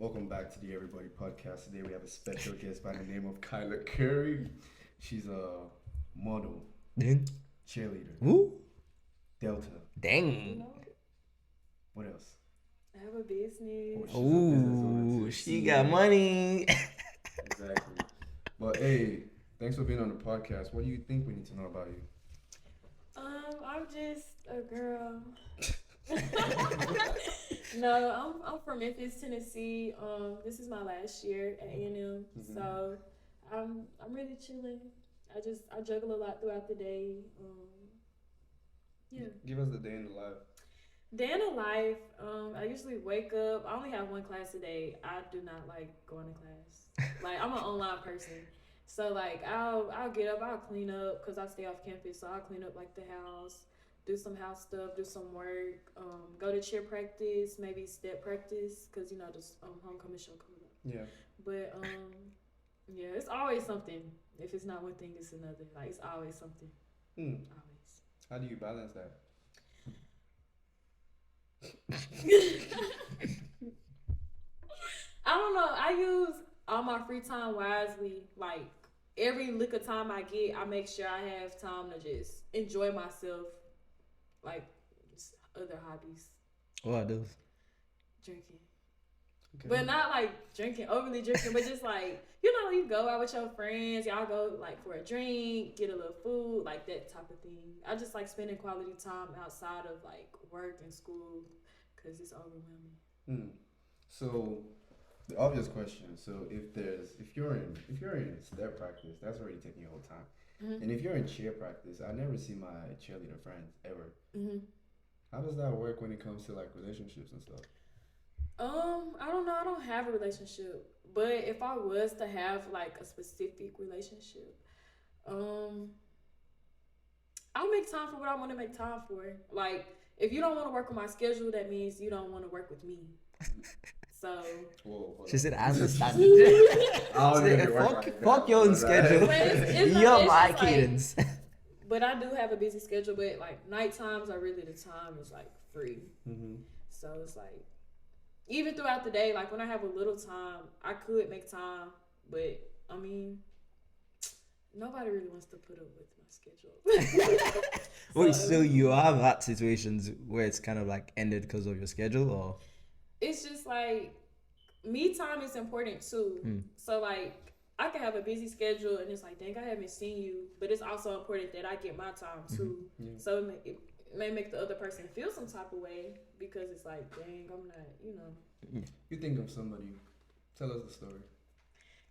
Welcome back to the Everybody Podcast. Today we have a special guest by the name of Kyla Curry. She's a model, Dang. cheerleader, Woo. Delta. You Dang. know, What else? I have a business. She's a business owner Ooh, too. she CEO. got money. Exactly. But hey, thanks for being on the podcast. What do you think we need to know about you? I'm just a girl. No, I'm from Memphis, Tennessee. This is my last year at A&M, so I'm really chilling. I juggle a lot throughout the day. Yeah. Give us the day in the life. Day in the life, I usually wake up. I only have one class a day. I do not like going to class. Like I'm an online person, so like I'll get up, I'll clean up because I stay off campus. So I'll clean up like the house, do some house stuff, do some work, go to cheer practice, maybe step practice because you know this homecoming show coming up. Yeah. But yeah, it's always something. If it's not one thing, it's another. Like it's always something. Hmm. Always. How do you balance that? I don't know. I use all my free time wisely. Like every lick of time I get, I make sure I have time to just enjoy myself. Like just other hobbies, What are those? drinking, Okay. but not like drinking overly drinking, but just like you go out with your friends, y'all go like for a drink, get a little food, like that type of thing. I just like spending quality time outside of like work and school because it's overwhelming. Hmm. So the obvious question. So if you're in step practice, that's already taking your whole time. Mm-hmm. And if you're in cheer practice, I never see my cheerleader friends ever. Mm-hmm. How does that work when it comes to like relationships and stuff? I don't know. I don't have a relationship, but if I was to have like a specific relationship, um, I'll make time for what I want to make time for. Like, if you don't want to work on my schedule, that means you don't want to work with me. So, Whoa, hold She on. said, I understand. I don't Say, even work fuck, like fuck that, your own but, schedule. But it's You're it's my just like- cadence. but I do have a busy schedule. But like night times are really the time is like free. Mm-hmm. So it's like even throughout the day, like when I have a little time, I could make time. But I mean, nobody really wants to put up with my schedule. Wait, so you have had situations where it's kind of like ended because of your schedule, or? It's just like me time is important too. So like I can have a busy schedule and it's like, dang, I haven't seen you, but it's also important that I get my time too. Yeah. So it may make the other person feel some type of way because it's like, dang, I'm not. You think of somebody. Tell us the story.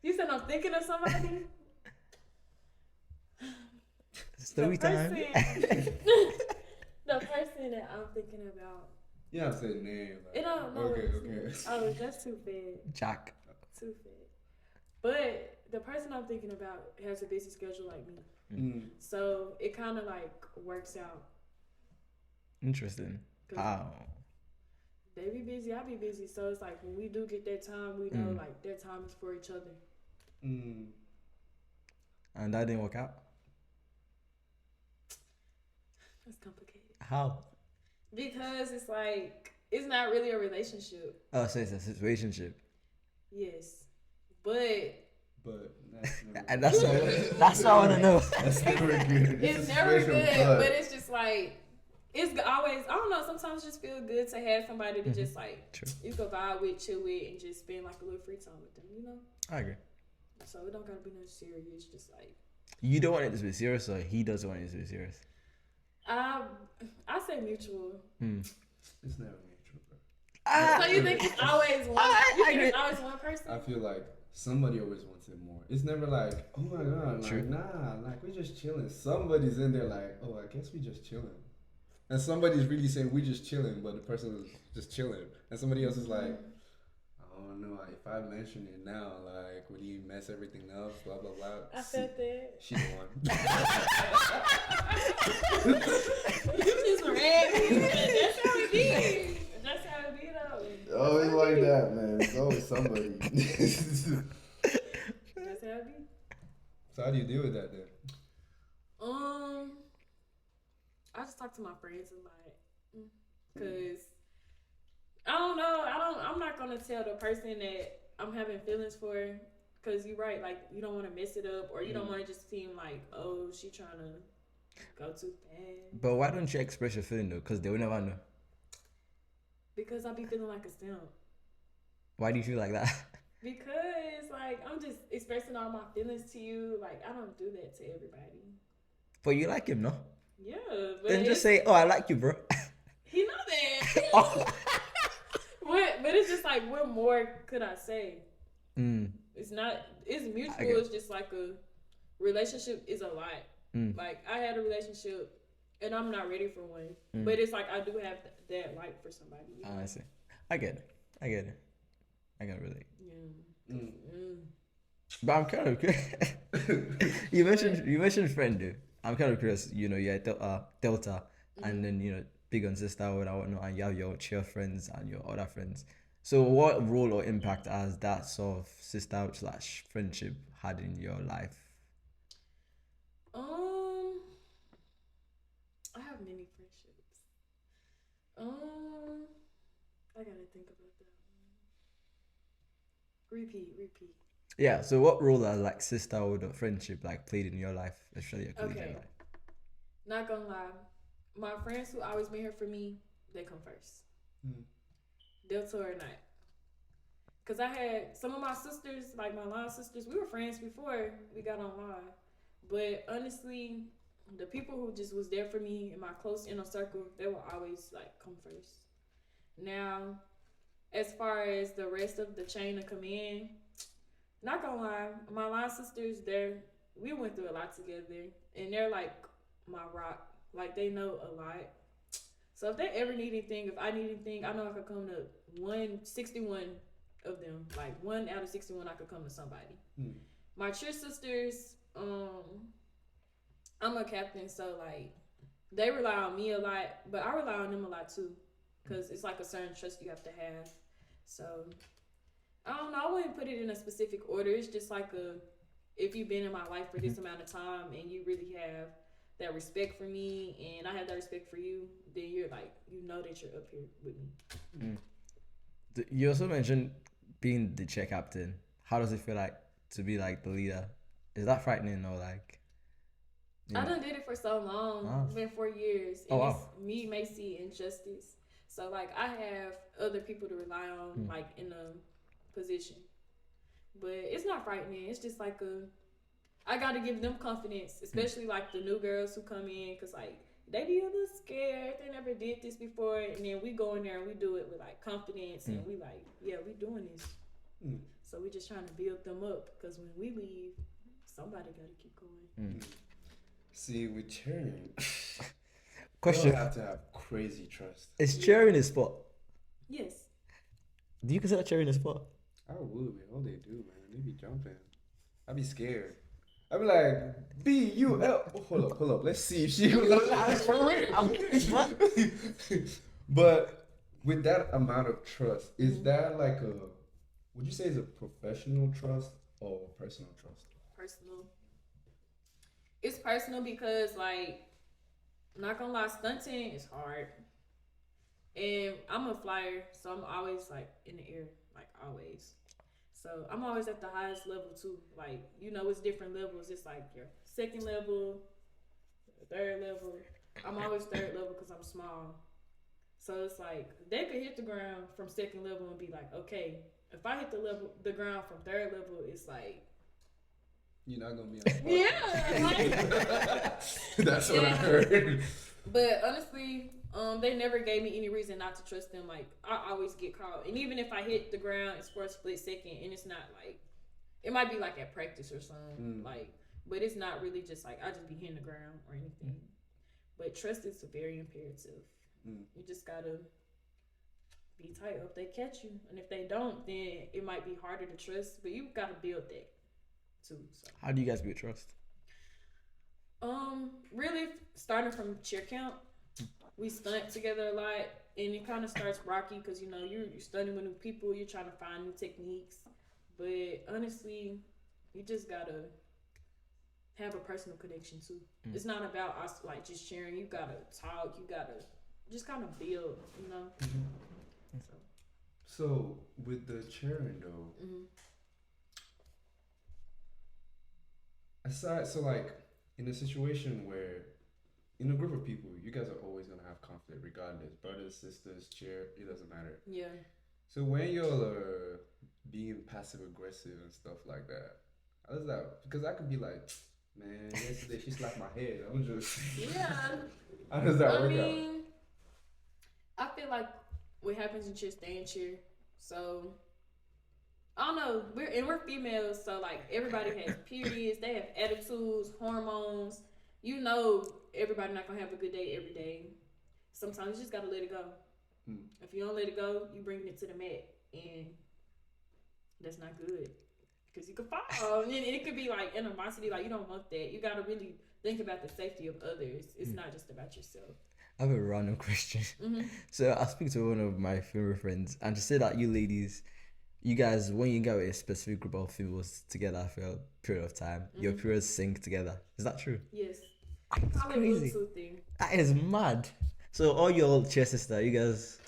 You said I'm thinking of somebody. Story time. The person that I'm thinking about. You have to say name. Like, It don't know. Okay. Oh, that's too bad. Jack. Too bad. But the person I'm thinking about has a busy schedule like me. Mm. So it kind of like works out. Interesting. 'Cause Wow. they be busy, I be busy. So it's like when we do get that time, we know like that time is for each other. Mm. And that didn't work out? That's complicated. How? Because it's like, it's not really a relationship. Oh, so it's a situationship. Yes. But But that's never, And that's what I want to know. that's never good. it's a never special good. blood. But it's just like, it's always, I don't know, sometimes it just feel good to have somebody to just like, True. you go vibe with, chill with, and just spend like a little free time with them, you know? I agree. So it don't gotta be no serious, just like, You don't want it to be serious, or he doesn't want it to be serious? I say mutual. It's never mutual, bro. So you think it's always one? You think it's always one person? I feel like somebody always wants it more. It's never like, oh my god, True. like nah, like we're just chilling. Somebody's in there like, oh, I guess we just chilling. And somebody's really saying we just chilling, but the person is just chilling. And somebody else is like, I don't know, if I mention it now, like would he mess everything up? Blah blah blah. I felt that. She the one. You just ran me. That's how it be. That's how it be though. Always like that, man. It's always somebody. That's how it be. So how do you deal with that then? I just talk to my friends a lot, cause I don't know. I'm not gonna tell the person that I'm having feelings for, cause you're right. Like you don't want to mess it up, or you don't want to just seem like, oh, she trying to go too fast. But why don't you express your feeling though? Because they will never know. Because I be feeling like a simp. Why do you feel like that? Because like I'm just expressing all my feelings to you. Like I don't do that to everybody. But you like him, no? Yeah, but Then just say, "Oh, I like you, bro." he know that. Oh. But it's just like, what more could I say? Mm. It's not. It's mutual. I get it. It's just like a relationship is a lot. Mm. Like I had a relationship, and I'm not ready for one. Mm. But it's like I do have that like for somebody. You know? I see. I get it. I get it. I can relate. Yeah. But I'm kind of curious. you mentioned friend, dude. I'm kind of curious. You know, you're Delta, and then big on sisterhood and whatnot, and you have your cheer friends and your other friends. So, what role or impact has that sort of sisterhood / friendship had in your life? I have many friendships. I gotta think about that. Repeat. Yeah. So, what role has like sisterhood or friendship like played in your life, especially your collegiate life? Not gonna lie, my friends who always been here for me, they come first. Delta or not. Cause I had some of my sisters, like my line sisters, we were friends before we got online. But honestly, the people who just was there for me in my close inner circle, they will always like come first. Now, as far as the rest of the chain of command, not gonna lie, my line sisters, we went through a lot together, and they're like my rock. Like they know a lot. So if they ever need anything, if I need anything, I know I could come to 161 of them. Like 1 out of 61, I could come to somebody. My cheer sisters, I'm a captain, so like they rely on me a lot, but I rely on them a lot too, because it's like a certain trust you have to have. So I don't know. I wouldn't put it in a specific order. It's just like if you've been in my life for this amount of time and you really have that respect for me and I have that respect for you, then you're like, that you're up here with me. You also mentioned being the cheer captain. How does it feel like to be like the leader? Is that frightening or like? I done did it for so long. Wow. It's been 4 years. And it's me, Macy, and Justice. So like I have other people to rely on like in a position. But it's not frightening. It's just like I gotta give them confidence, especially like the new girls who come in, cause like they be a little scared. They never did this before, and then we go in there and we do it with like confidence, and we like, yeah, we doing this. So we just trying to build them up, cause when we leave, somebody gotta keep going. See, with cheering, question: you have to have crazy trust. Is cheering a sport? Yes. Do you consider cheering a sport? I would, man. All they do, man, they be jumping. I'd be scared. I'd be like, B-U-L. Oh, hold up. Let's see if she was alive for real. I'm curious, what? But with that amount of trust, is that like would you say it's a professional trust or personal trust? Personal. It's personal because, like, not gonna lie, stunting is hard. And I'm a flyer, so I'm always, like, in the air, like, always. So I'm always at the highest level, too. Like, it's different levels. It's, like, your second level, third level. I'm always third level because I'm small. So it's, like, they could hit the ground from second level and be like, okay, if I hit the ground from third level, it's, like, you're not gonna be on the yeah, like, that's what I heard. But honestly, they never gave me any reason not to trust them. Like I always get caught, and even if I hit the ground, it's for a split second, and it's not like it might be like at practice or something, like, but it's not really just like I just be hitting the ground or anything. But trust is very imperative. You just gotta be tight, or if they catch you, and if they don't, then it might be harder to trust. But you gotta build that too. So. How do you guys build trust? Really starting from cheer camp, we stunt together a lot, and it kind of starts rocky because you're studying with new people, you're trying to find new techniques. But honestly, you just gotta have a personal connection too. It's not about us like just sharing. You gotta talk. You gotta just kind of build. So. So with the cheering though, Mm-hmm. aside, so like in a situation where in a group of people, you guys are always gonna have conflict regardless. Brothers, sisters, cheer, it doesn't matter. Yeah. So when y'all are being passive aggressive and stuff like that, how does that? Because I could be like, man, yesterday she slapped my head. I'm just. Yeah. How does that I work out? mean, I feel like what happens in cheer stay in cheer. So I don't know. We're females, so like everybody has periods. They have attitudes, hormones. You know, everybody not gonna have a good day every day. Sometimes you just gotta let it go. Hmm. If you don't let it go, you bring it to the mat, and that's not good because you could fall, and it could be like animosity. Like you don't want that. You gotta really think about the safety of others. It's not just about yourself. I have a random question. Mm-hmm. So I speak to one of my female friends, and to say that you ladies, you guys, when you get with a specific group of females together for a period of time, your periods sync together. Is that true? Yes. It's Call it crazy. Bluetooth thing. That is mad. So all your cheer sister, you guys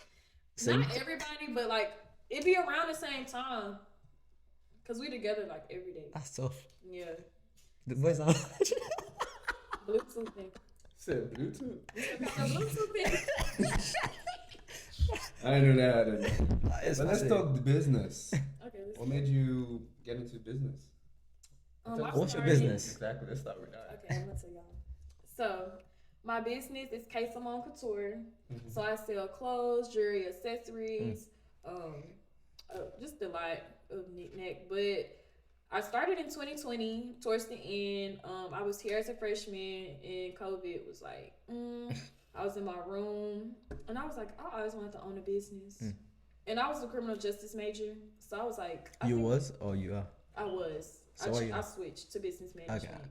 sync? Not everybody, but like it be around the same time. Cause we together like every day. That's tough. Yeah. The boys are. Bluetooth thing. Said Bluetooth. It's a Bluetooth thing. I didn't know that. That is But let's funny. talk the business. Okay. Let's What made you get into business? I What's your started- business? Exactly. Let's start with that. Okay, I'm gonna tell y'all. So, my business is K Simone Couture. Mhm. So I sell clothes, jewelry, accessories, just a lot of knickknack. But I started in 2020, towards the end. I was here as a freshman, and COVID was like, I was in my room, and I was like, I always wanted to own a business. And I was a criminal justice major, so I was like, You was or you are? I was. So are you? I switched to business management Okay.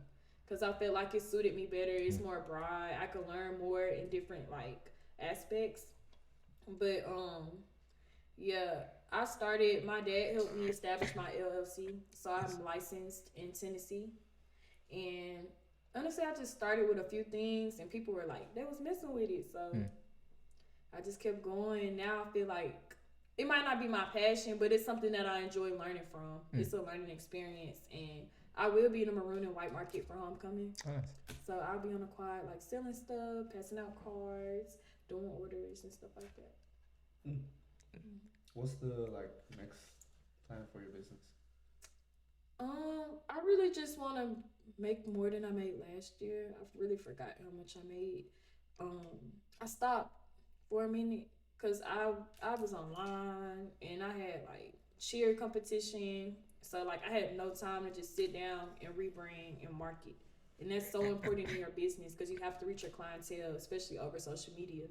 because I felt like it suited me better. It's more broad. I could learn more in different like aspects. But yeah, I started. My dad helped me establish my LLC, so I'm licensed in Tennessee. And honestly, I just started with a few things, and people were like, they was messing with it, so I just kept going. Now I feel like it might not be my passion, but it's something that I enjoy learning from. It's a learning experience, and I will be in the maroon and white market for homecoming. Nice. So I'll be on the quad, like selling stuff, passing out cards, doing orders and stuff like that. What's the next plan for your business? I really just want to make more than I made last year. I really forgot how much I made. I stopped for a minute because I was online and I had like cheer competition. So like I had no time to just sit down and rebrand and market. And that's so important in your business because you have to reach your clientele, especially over social media.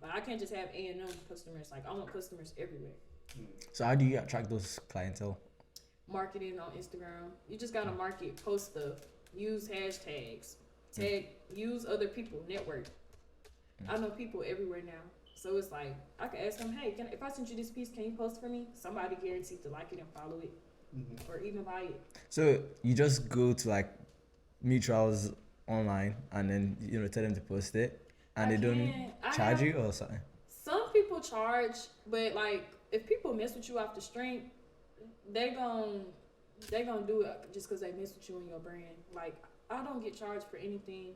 Like I can't just have A&M customers. Like I want customers everywhere. So how do you attract those clientele? Marketing on Instagram. You just gotta market, post stuff, use hashtags, use other people, network. I know people everywhere now. So it's like I can ask them, hey, if I send you this piece, can you post for me? Somebody guaranteed to like it and follow it, or even buy it. So you just go to like mutuals online and then tell them to post it, and they don't charge you or something. Some people charge, but like if people mess with you off the street, they gon' do it just because they mess with you and your brand. Like I don't get charged for anything,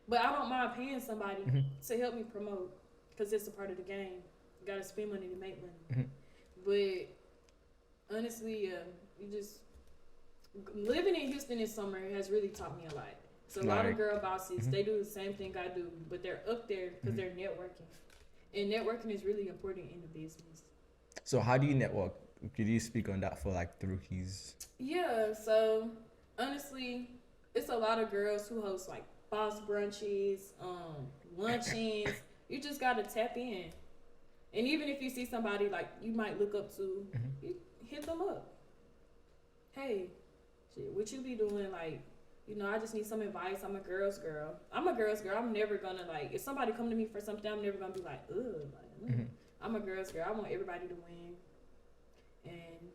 but I don't mind paying somebody to help me promote because it's a part of the game. You gotta spend money to make money. But honestly, you just living in Houston this summer has really taught me a lot. So a lot of girl bosses, they do the same thing I do, but they're up there because they're networking, and networking is really important in the business. So how do you network? Could you speak on that for like the rookies? Yeah, so honestly, it's a lot of girls who host like boss brunches, luncheons. You just gotta tap in, and even if you see somebody like you might look up to, you hit them up. Hey, shit, what you be doing? Like, I just need some advice. I'm a girl's girl. I'm never gonna like if somebody come to me for something, I'm never gonna be like, ugh. I'm a girl's girl. I want everybody to win. And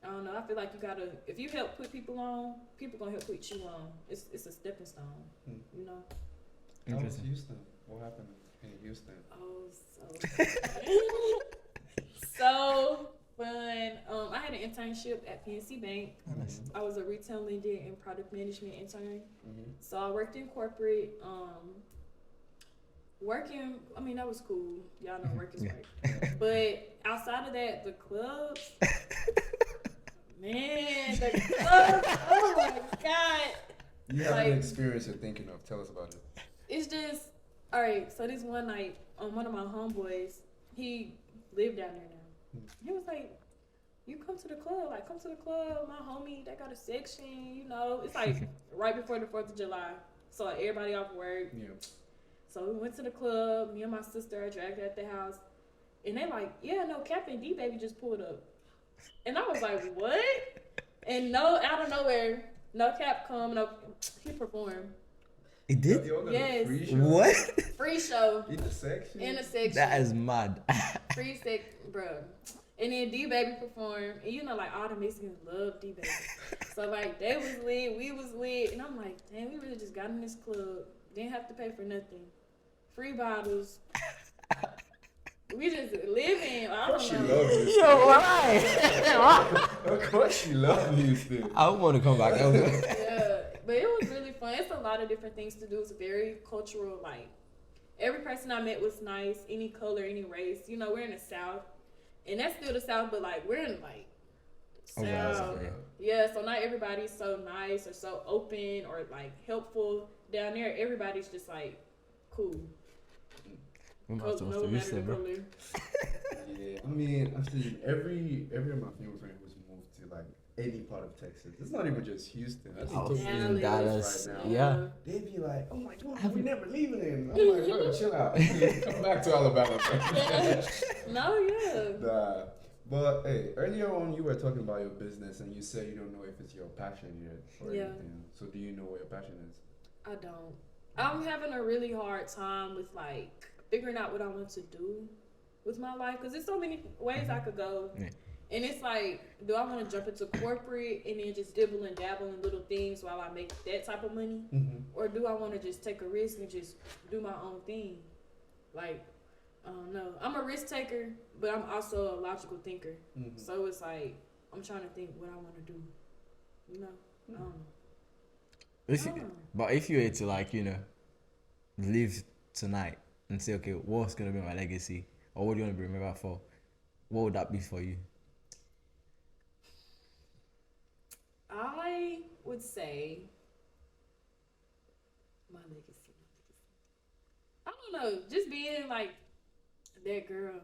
I don't know. I feel like you gotta. If you help put people on, people gonna help put you on. It's a stepping stone. How was Houston? What happened in Houston? Oh, so fun. I had an internship at PNC Bank. Oh, nice. I was a retail lender and product management intern. Mm-hmm. So I worked in corporate. Working, I mean, that was cool. Y'all know work is work. But outside of that, the clubs, man, the clubs, oh my God. You have an experience you're thinking of. Tell us about it. It's just, all right, so this one night, one of my homeboys, he lived down there now. He was like, you come to the club, come to the club, my homie, they got a section, it's like right before the 4th of July. So everybody off work. Yeah. So we went to the club, me and my sister, I dragged her at the house. And they like, yeah, no, Captain D Baby just pulled up. And I was like, what? And no, out of nowhere, no Cap come, he performed. He did? Yes. Free show? What? Free show. In the section? In the section. That is mad. Free section, bro. And then D Baby performed. And all the Mexicans love D Baby. So they was lit, we was lit. And I'm like, damn, we really just got in this club. Didn't have to pay for nothing. Free bottles. We just living. I don't know. Yo, why? Of course she loves music. I want to come back. Yeah, but it was really fun. It's a lot of different things to do. It's very cultural. Every person I met was nice. Any color, any race. We're in the South, and that's still the South, but we're in South. Yeah, so not everybody's so nice or so open or helpful. Down there, everybody's just cool. I'm No matter the color. Yeah, I mean, I've seen every of my family friends who's moved to any part of Texas. It's not even just Houston. I think in Dallas. Right now. Yeah. They be like, oh my God, we never leaving it. I'm like, bro, chill out. Come back to Alabama. No, yeah. Nah. But hey, earlier on you were talking about your business and you said you don't know if it's your passion yet or anything. So do you know what your passion is? I don't. I'm having a really hard time with figuring out what I want to do with my life because there's so many ways I could go. Yeah. And it's do I want to jump into corporate and then just dibble and dabble in little things while I make that type of money? Mm-hmm. Or do I want to just take a risk and just do my own thing? I don't know. I'm a risk taker, but I'm also a logical thinker. Mm-hmm. So it's I'm trying to think what I want to do. I don't know. But if you were to live tonight and say, okay, what's gonna be my legacy, or what do you want to be remembered for? What would that be for you? I would say my legacy. I don't know, just being that girl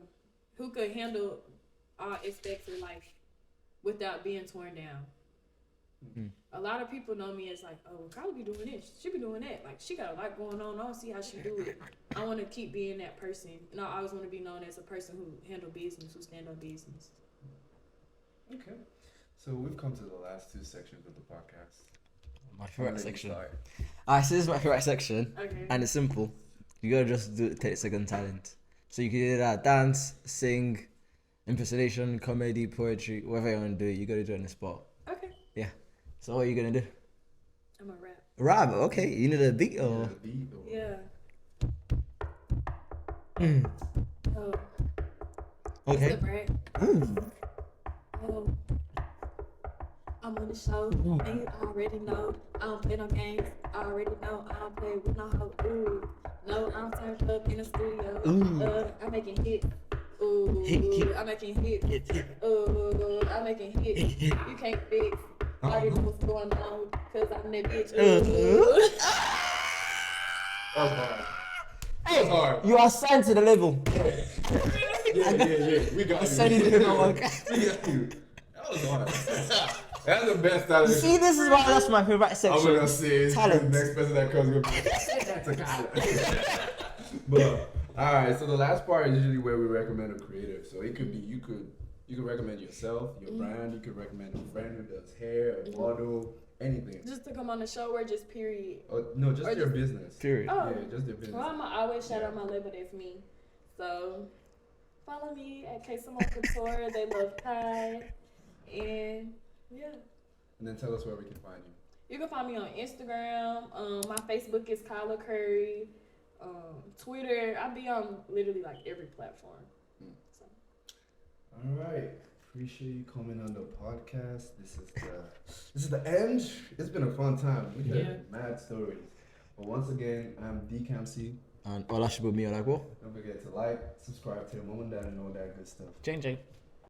who could handle all aspects of life without being torn down. Mm-hmm. A lot of people know me as oh, Kylie be doing this, she be doing that. She got a lot going on. I don't see how she do it. I want to keep being that person, and I always want to be known as a person who handle business, who stand on business. Okay, so we've come to the last two sections of the podcast. My favorite section. Alright, so this is my favorite section, Okay. and it's simple. You gotta just do 30-second talent. So you can do that: dance, sing, impersonation, comedy, poetry, whatever you want to do. You gotta do it on the spot. Okay. Yeah. So what are you gonna do? I'm a rap. Rap. Okay. You need a beat or? Yeah. Oh. Okay. What's up, right? Oh. I'm on the show, and you already know. I don't play no games. I already know. I don't play with no hoe. Ooh. No, I'm turned up in the studio. I'm making hits. Ooh. I'm making hits. Ooh. I'm making hits. You can't fix. I already know what's going on, cause I'm that bitch. Ooh. That was hard. That was hard. You are signed to the level. Yeah. We got you. Signed to the level. Okay. We got you. That was hard. That's the best talent. See, this is why that's my favorite section. I'm gonna say Talent. the next person that comes gonna be that's a talent. But alright, so the last part is usually where we recommend a creative. So it could be you could recommend yourself, your brand, you could recommend a friend who does hair, a model, anything. Just to come on the show or just period? No, just or your just business. Period. Oh. Yeah, just your business. Well, I'm always shout out my label, that's me. So follow me at K Simone Couture. They love Kai. And yeah. And then tell us where we can find you. You can find me on Instagram. My Facebook is Kyla Curry. Twitter. I be on literally every platform. So. All right. Appreciate you coming on the podcast. This is the end. It's been a fun time. We had mad stories. But once again, I'm DCamC. And Olashibumi Olago. Don't forget to like, subscribe to the Mom and Dad and all that good stuff. Change.